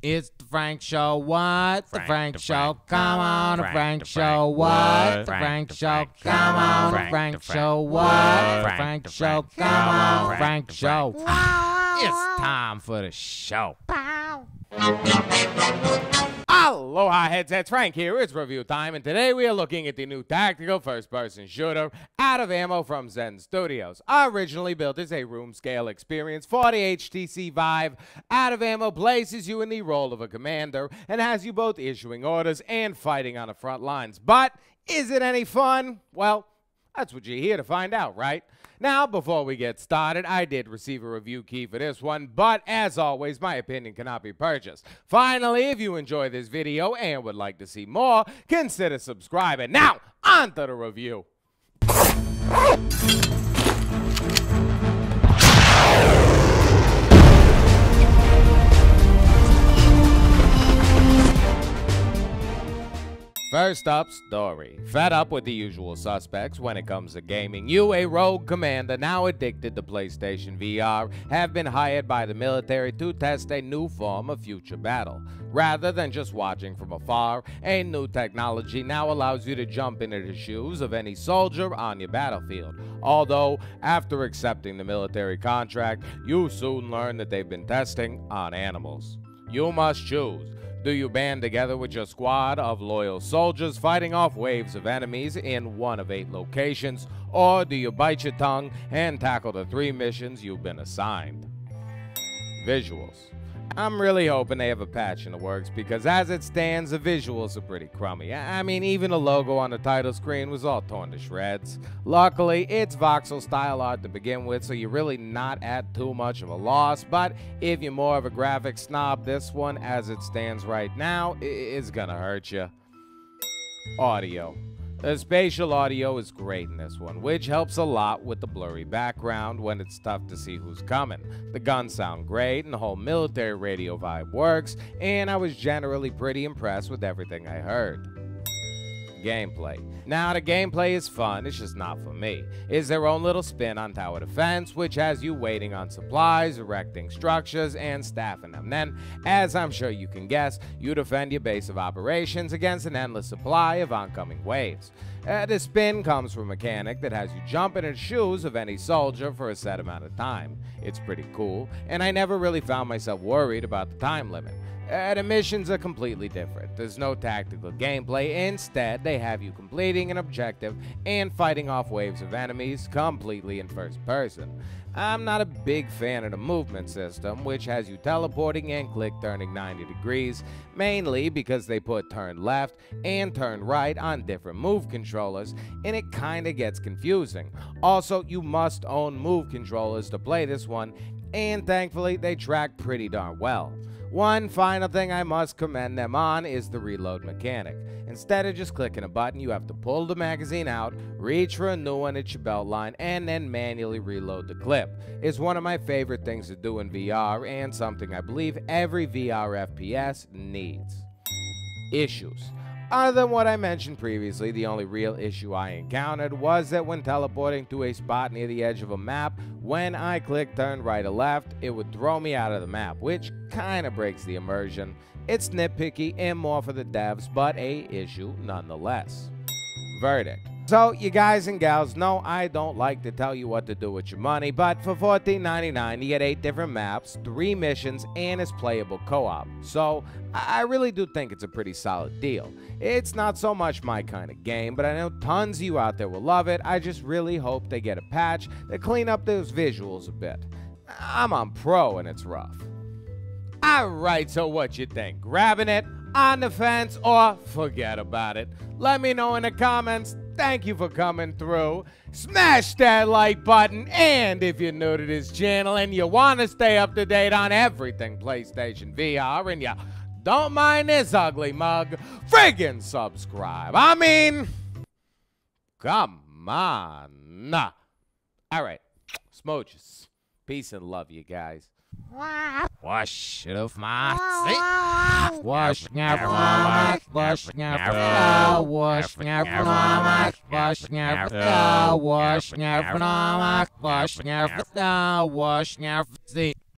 It's the Frank Show. What? The Frank Show. Come on, the Frank Show. What? The Frank Show. Come on, the Frank Show. What? The Frank Show. Come on, Frank Show. It's time for the show. Aloha headsets, Frank here. It's review time, and today we are looking at the new tactical first-person shooter, Out of Ammo from Zen Studios. Originally built as a room-scale experience for the HTC Vive, Out of Ammo places you in the role of a commander and has you both issuing orders and fighting on the front lines. But is it any fun? Well, that's what you're here to find out, right? Now, before we get started, I did receive a review key for this one, but as always, my opinion cannot be purchased. Finally, if you enjoy this video and would like to see more, consider subscribing. Now, on to the review. First up, story. Fed up with the usual suspects when it comes to gaming, you, a rogue commander now addicted to PlayStation VR, have been hired by the military to test a new form of future battle. Rather than just watching from afar, a new technology now allows you to jump into the shoes of any soldier on your battlefield. Although, after accepting the military contract, you soon learn that they've been testing on animals. You must choose. Do you band together with your squad of loyal soldiers fighting off waves of enemies in one of 8 locations, or do you bite your tongue and tackle the 3 missions you've been assigned? Visuals. I'm really hoping they have a patch in the works because as it stands, the visuals are pretty crummy. I mean, even the logo on the title screen was all torn to shreds. Luckily, it's voxel style art to begin with, so you're really not at too much of a loss, but if you're more of a graphic snob, this one, as it stands right now, is gonna hurt you. Audio. The spatial audio is great in this one, which helps a lot with the blurry background when it's tough to see who's coming. The guns sound great, and the whole military radio vibe works, and I was generally pretty impressed with everything I heard. Gameplay. Now, the gameplay is fun, it's just not for me. It's their own little spin on tower defense, which has you waiting on supplies, erecting structures, and staffing them. Then, as I'm sure you can guess, you defend your base of operations against an endless supply of oncoming waves. The spin comes from a mechanic that has you jump into the shoes of any soldier for a set amount of time. It's pretty cool, and I never really found myself worried about the time limit. The missions are completely different. There's no tactical gameplay. Instead, they have you completing an objective and fighting off waves of enemies completely in first person. I'm not a big fan of the movement system, which has you teleporting and click turning 90 degrees, mainly because they put turn left and turn right on different move controllers, and it kinda gets confusing. Also, you must own move controllers to play this one, and thankfully they track pretty darn well. One final thing I must commend them on is the reload mechanic. Instead of just clicking a button, you have to pull the magazine out, reach for a new one at your belt line, and then manually reload the clip. It's one of my favorite things to do in VR, and something I believe every VR FPS needs. Issues. Other than what I mentioned previously, the only real issue I encountered was that when teleporting to a spot near the edge of a map, when I clicked turn right or left, it would throw me out of the map, which kinda breaks the immersion. It's nitpicky and more for the devs, but a issue nonetheless. Verdict. So, you guys and gals know I don't like to tell you what to do with your money, but for $14.99 you get 8 different maps, 3 missions, and it's playable co-op. So, I really do think it's a pretty solid deal. It's not so much my kind of game, but I know tons of you out there will love it. I just really hope they get a patch that clean up those visuals a bit. I'm on Pro and it's rough. Alright, so what you think? Grabbing it, on the fence, or forget about it? Let me know in the comments. Thank you for coming through. Smash that like button, and if you're new to this channel and you want to stay up to date on everything PlayStation VR and you don't mind this ugly mug, friggin' subscribe. I mean, come on. Alright, smooches. Peace and love, you guys. Wash it off my seat. Wash wash wash wash wash